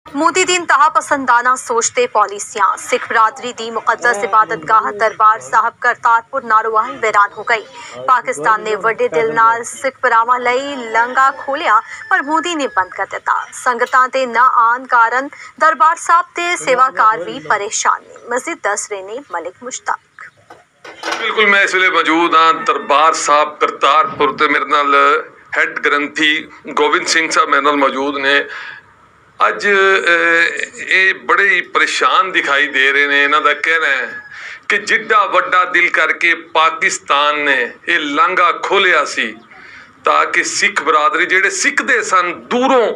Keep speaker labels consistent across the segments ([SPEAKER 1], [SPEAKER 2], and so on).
[SPEAKER 1] मोदी दी इंतहा पसंदाना सोच ते पॉलिसियां सिख बरादरी दी मुकद्दस इबादतगाह दरबार साहब करतारपुर नारोवाल वीरान हो गई। पाकिस्तान ने वड्डे दिल नाल सिख भरावां लई लंगा खोलिया पर मोदी ने बंद कर दिता। संगतां ते ना आन कारण दरबार साहब ते सेवाकार भी परेशान ने। मजीद दस रहे ने मलिक मुश्ताक।
[SPEAKER 2] बिल्कुल मैं इस वे मौजूद हाँ दरबार साहब करतारपुर ते मेरे नाल हैड ग्रंथी गोविंद सिंह साहब मेरे नाल मौजूद ने। अज ये बड़े ही परेशान दिखाई दे रहे ने। इन्हां दा कहना है कि जिड्डा वड्डा दिल करके पाकिस्तान ने ये लांघा खोलिया सी ताकि सिख बरादरी जेडे सिखदे सन दूरों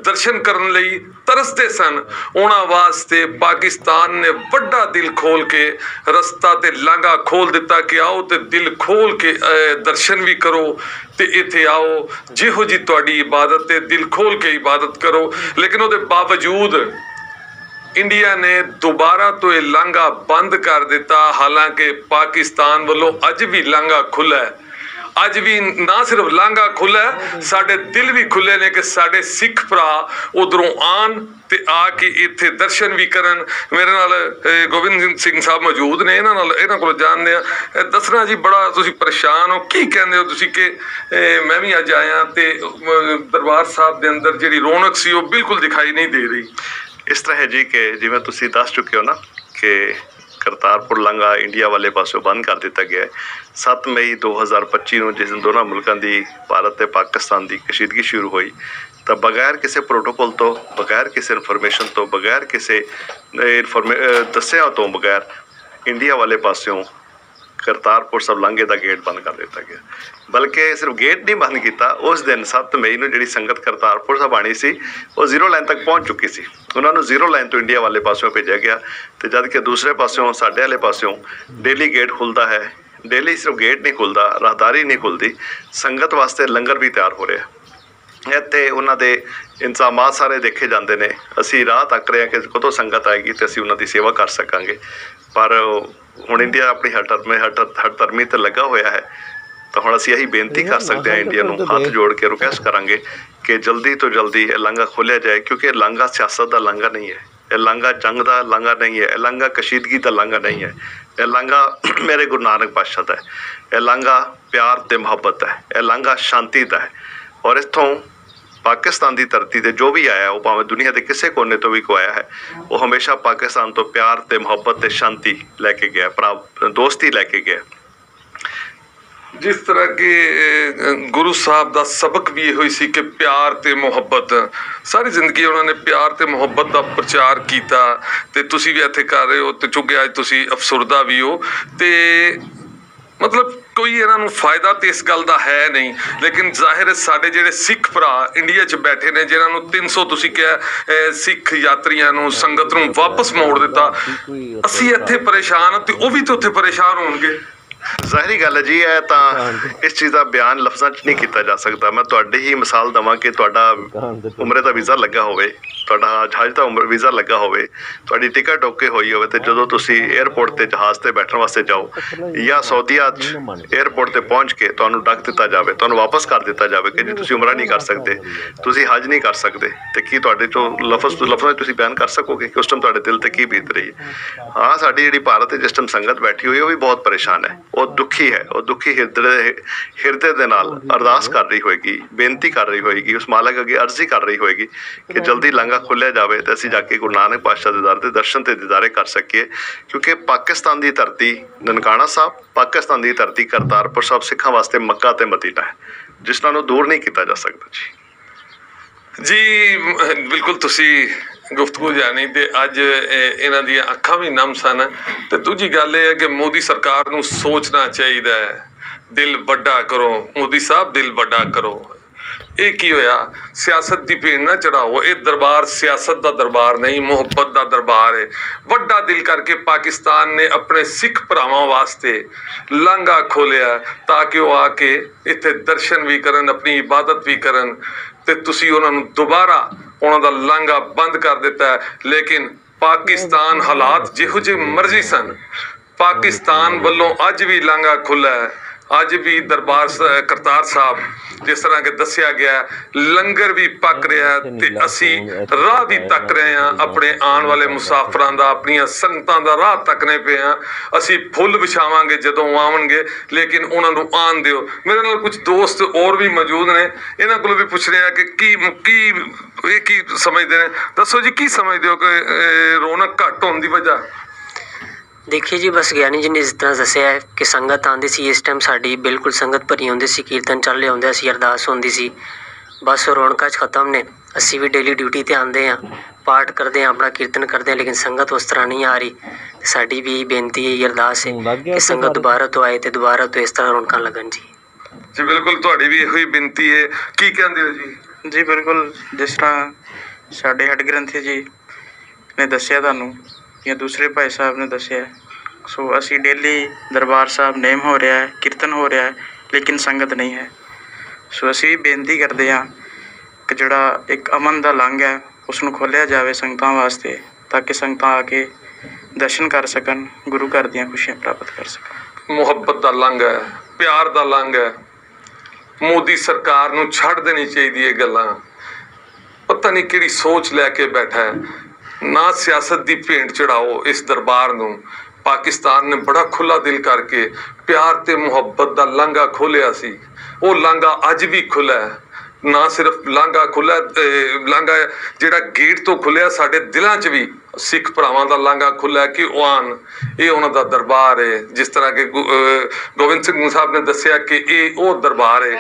[SPEAKER 2] दर्शन करने लई तरसदे सन उन्हां वास्ते पाकिस्तान ने वड्डा दिल खोल के रस्ता ते लांघा खोल दिता कि आओ ते दिल खोल के दर्शन भी करो ते इत्थे आओ जिहो जी तुहाडी इबादत ते दिल खोल के इबादत करो। लेकिन उहदे बावजूद इंडिया ने दोबारा तो ये लांघा बंद कर दिता। हालांकि पाकिस्तान वालों अज भी लांघा खुला है। अज भी ना सिर्फ लांघा खुला है साडे दिल भी खुले ने कि साडे सिख भरा उधरों आन ते आके इत्थे दर्शन भी करन। मेरे नाल गोविंद सिंह साहब मौजूद ने। इन्हां कोल जानदे आ। दसना जी बड़ा तुसीं परेशान हो की कहंदे हो तुसीं कि मैं भी अज आया ते दरबार साहब दे अंदर जिहड़ी रौनक सी वो बिल्कुल दिखाई नहीं दे रही।
[SPEAKER 3] इस तरह है जी कि जिवें तुसीं दस चुके हो ना कि करतारपुर लांघा इंडिया वाले पासों बंद कर दिता गया है। 7 मई 2025 में जिस दिन दोनों मुल्कों की भारत ते पाकिस्तान की कशीदगी शुरू हुई तो बगैर किसी प्रोटोकॉल तो बगैर किसी इन्फॉर्मेशन तो बगैर किसी दस्सिया तो बगैर इंडिया वाले पासों करतारपुर साहब लांघे का गेट बंद कर दिता गया। बल्कि सिर्फ गेट नहीं बंद किया, उस दिन 7 मई को जी संगत करतारपुर साहब आनी सी वो जीरो लाइन तक पहुँच चुकी सी। उन्होंने जीरो लाइन तो इंडिया वाले पासों भेजा गया तो जबकि दूसरे पासों साढ़े वाले पासों डेली गेट खुलता है। डेली सिर्फ गेट नहीं खुलता, राहदारी नहीं खुलती, संगत वास्ते लंगर भी तैयार हो रहा है। इत्थे उन्होंने इंतजाम सारे देखे जाते हैं। असी राह तक रहे हैं कि कदों संगत आएगी तो असी उन्होंने सेवा कर सकांगे। पर हुण इंडिया अपनी हड़धर्मी ते लगा होया है तो हुण असी यही बेनती कर सकते हैं इंडिया नूं हाथ जोड़ के रिक्वेस्ट करांगे कि जल्दी तो जल्दी यह लांघा खोलिया जाए। क्योंकि लांघा सियासत का लांघा नहीं है, यह लांघा जंग का लांघा नहीं है, यह लांघा कशीदगी का लांघा नहीं है। यह लांघा मेरे गुरु नानक पातशाह दा है, यह लांघा प्यार ते मुहब्बत है, यह लांघा शांति का है। और इत्थों पाकिस्तान की धरती से जो भी आया वो भावें दुनिया के किसी कोने तो भी को आया है वो हमेशा पाकिस्तान तो प्यार ते मुहब्बत ते शांति लैके गया, दोस्ती लैके गया।
[SPEAKER 2] जिस तरह के गुरु साहब का सबक भी हुई सी कि प्यार ते मुहब्बत, सारी जिंदगी उन्होंने प्यार ते मुहब्बत का प्रचार किया ते तुसी भी इत्थे कर रहे हो ते चूंकि अज तुसी अफसरदा भी हो ते मतलब कोई इन्हों फायदा तो इस गल का है नहीं। लेकिन जाहिर है साडे जिहड़े सिख भरा इंडिया च बैठे ने जिन्होंने 300 तुसी कहा सिख यात्रियों नूं संगत नूं वापस मोड़ दिता, असी इत्थे परेशान ते वो भी तो उत्थे परेशान होणगे।
[SPEAKER 3] ज़ाहिरी गल है जी, है तो इस चीज़ का बयान लफ्ज़ों च नहीं किया जा सकता। मैं तुहाडी ही मिसाल देवां कि तुहाडा उमरे का वीज़ा लगा होवे, तुहाडा जहाज़ का वीज़ा लगा होवे, तुहाडी टिकट ओके होई होवे ते जदों तुसी एयरपोर्ट ते जहाज़ ते बैठण वास्ते जाओ या सऊदीया एयरपोर्ट ते पहुँच के तुहानूं डक दिता जाए, तुहानूं वापस कर दिता जाए कि जी तुसी उमरा नहीं कर सकते, तुसी हज नहीं कर सकते, तो की तुहाडे चों लफ्ज़ तुसी बयान कर सकोगे कि उस टाइम तुहाडे दिल ते की बीत रही है। हाँ, साडी जिहड़ी भारत जिस टाइम संगत बैठी हुई है वो भी बहुत परेशान है, वो दुखी है, वो दुखी हिरदे दे नाल अरदास कर रही होएगी, बेनती कर रही होएगी, उस मालक अगे अर्जी कर रही होएगी कि जल्दी लांघा खोलिया जाए तो असीं जाके गुरु नानक पातशाह दे दर ते दर्शन ते दीदारे कर सकीए। क्योंकि पाकिस्तान की धरती ननकाना साहब, पाकिस्तान की धरती करतारपुर साहब सिखां वास्ते मक्का ते मदीना है, जिस नालों दूर नहीं किया जा सकता
[SPEAKER 2] जी। बिल्कुल तुसी गुफ्तगू जानी ते अज इन्हां दी अखां भी नम सन ते दूजी गल है कि मोदी सरकार नूं सोचना चाहिए है, दिल वड्डा करो मोदी साहब, दिल वड्डा करो। ये की होया, सियासत की भीड़ ना चढ़ाओ। ये दरबार सियासत का दरबार नहीं, मुहब्बत का दरबार है। वड्डा दिल करके पाकिस्तान ने अपने सिख भरावां वास्ते लांघा खोलिया ताकि वो आके इत्थे दर्शन भी करन, अपनी इबादत भी करन ते तुसी उन्हां नूं दोबारा उन्हां दा लांघा बंद कर दिता है। लेकिन पाकिस्तान हालात जिहो जे मर्जी सन, पाकिस्तान वालों अज भी लांघा खुला है ਅੱਜ ਵੀ ਦਰਬਾਰ ਕਰਤਾਰ ਸਾਹਿਬ ਜਿਸ ਤਰ੍ਹਾਂ ਕਿ ਦੱਸਿਆ ਗਿਆ ਲੰਗਰ ਵੀ ਪੱਕ ਰਿਹਾ ਤੇ ਅਸੀਂ ਰਾਹ ਵੀ ਤੱਕ ਰਹੇ ਹਾਂ, ਆਪਣੇ ਆਉਣ ਵਾਲੇ ਮੁਸਾਫਰਾਂ ਦਾ, ਆਪਣੀਆਂ ਸੰਗਤਾਂ ਦਾ ਰਾਹ ਤੱਕਨੇ ਪਏ ਹਾਂ। ਅਸੀਂ ਫੁੱਲ ਵਿਛਾਵਾਂਗੇ ਜਦੋਂ ਆਉਣਗੇ, ਲੇਕਿਨ ਉਹਨਾਂ ਨੂੰ ਆਉਣ ਦਿਓ। ਮੇਰੇ ਨਾਲ ਕੁਝ ਦੋਸਤ ਹੋਰ ਵੀ ਮੌਜੂਦ ਨੇ, ਇਹਨਾਂ ਕੋਲੋਂ ਵੀ ਪੁੱਛ ਰਹੇ ਆ ਕਿ ਕੀ ਸਮਝਦੇ ਨੇ। ਦੱਸੋ ਜੀ, ਕੀ ਸਮਝਦੇ ਹੋ ਕਿ ਰੌਣਕ ਘੱਟ ਹੋਣ ਦੀ ਵਜ੍ਹਾ?
[SPEAKER 4] देखिए जी, बस ਗਿਆਨੀ जी ने जिस तरह दसिया है कि संगत आती सी, इस टाइम साड़ी बिल्कुल संगत भरी होंदी सी, कीर्तन चल रहे होंगे सी, अरदास होंदी सी, बस रौनकां खत्म ने। असी भी डेली ड्यूटी ते आते हैं, पाठ करते हैं, अपना कीर्तन करते हैं, लेकिन संगत उस तरह नहीं आ रही। साड़ी भी बेनती है, अरदास है कि संगत दोबारा तो आए तो दोबारा तो इस तरह रौनकां लगन जी।
[SPEAKER 2] जी बिल्कुल, तुहाडी भी यही बेनती है। की कहंदे हो जी?
[SPEAKER 5] जी बिल्कुल, जिस तरह साडे हेड ग्रंथी जी ने दसिया तुहानूं या दूसरे भाई साहब ने दसिया, सो असी डेली दरबार साहब नेम हो रहा है, कीर्तन हो रहा है, लेकिन संगत नहीं है। सो असी बेनती करते हैं कि जिहड़ा एक अमन दा लंघ है उसनूं खोलिया जाए संगतां वास्ते, ताकि संगतां आके दर्शन कर सकन, गुरु घर दीयां खुशियां प्राप्त कर सकन।
[SPEAKER 2] मुहब्बत दा लंघ है, प्यार दा लंघ है। मोदी सरकार नूं छड्ड देनी चाहिए गल्लां। पता नहीं किहड़ी सोच लैके बैठा है। ना सियासत दी भेंट चढ़ाओ इस दरबार नूं। पाकिस्तान ने बड़ा खुला दिल करके प्यार ते मुहब्बत दा लांघा खोलिया सी, वो लांघा अज भी खुला है। ना सिर्फ लांघा खुला, लांघा जिहड़ा गेट तो खुलिया, साडे दिलां च भी सिख भरावां दा लांघा खुला है कि वो आन। ये उन्हां दा दरबार है। जिस तरह के गोबिंद सिंह साहब ने दसिया कि ये वो दरबार है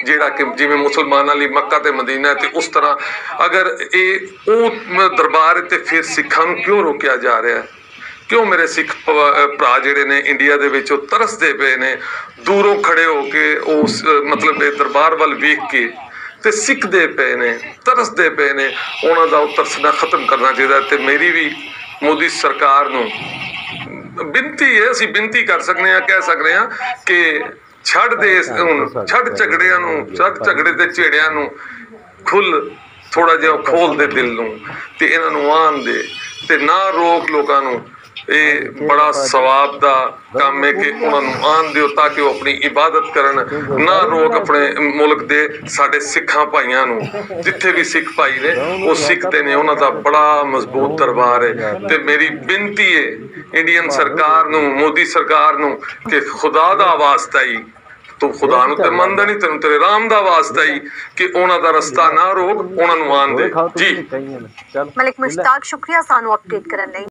[SPEAKER 2] जिहड़ा कि जिवें मुसलमानां लई मक्का ते मदीना है, ते उस तरह अगर ये वो दरबार है तो फिर सिखां नूं क्यों रोकिया जा रहा है? क्यों मेरे सिख भरा जिहड़े ने इंडिया दे विच तरसदे पे ने, दूरों खड़े हो के उस मतलब दरबार वाल वेख के ते सिखदे पे ने, तरसदे पे ने। उन्हां दा तरसना खत्म करना चाहिए। ते मेरी भी मोदी सरकार नूं बिनती है, असीं बिनती कर सकने हैं, कह सकने हैं कि छड्ड दे हुण, छड्ड झगड़ियां नूं, छड्ड झगड़े ते झेड़ियां नूं, खुल थोड़ा जिहा खोल दे दिल नूं ते इन्हां नूं आण दे, ते ना रोक लोकां नूं। ये बड़ा सवाब दा काम है कि उन्हां नूं आण दिओ ताकि वो अपनी इबादत करन। ना रोक अपने मुल्क दे साडे सिखां भाइयां नूं, जिथे भी सिख भाई ने वो सिखते ने, उन्हां दा बड़ा मजबूत दरबार है। ते मेरी बिनती है इंडियन सरकार नूं, मोदी सरकार नूं कि खुदा दा वास्ता ही, तू खुदा नूं ते मनदा नहीं, तेनूं तेरे राम दा वास्ता ही कि उन्हां दा रस्ता ना रोक, उन्हां नूं आण दे जी।
[SPEAKER 1] मलिक मुश्ताक, शुक्रिया सानू अपडेट करन लई।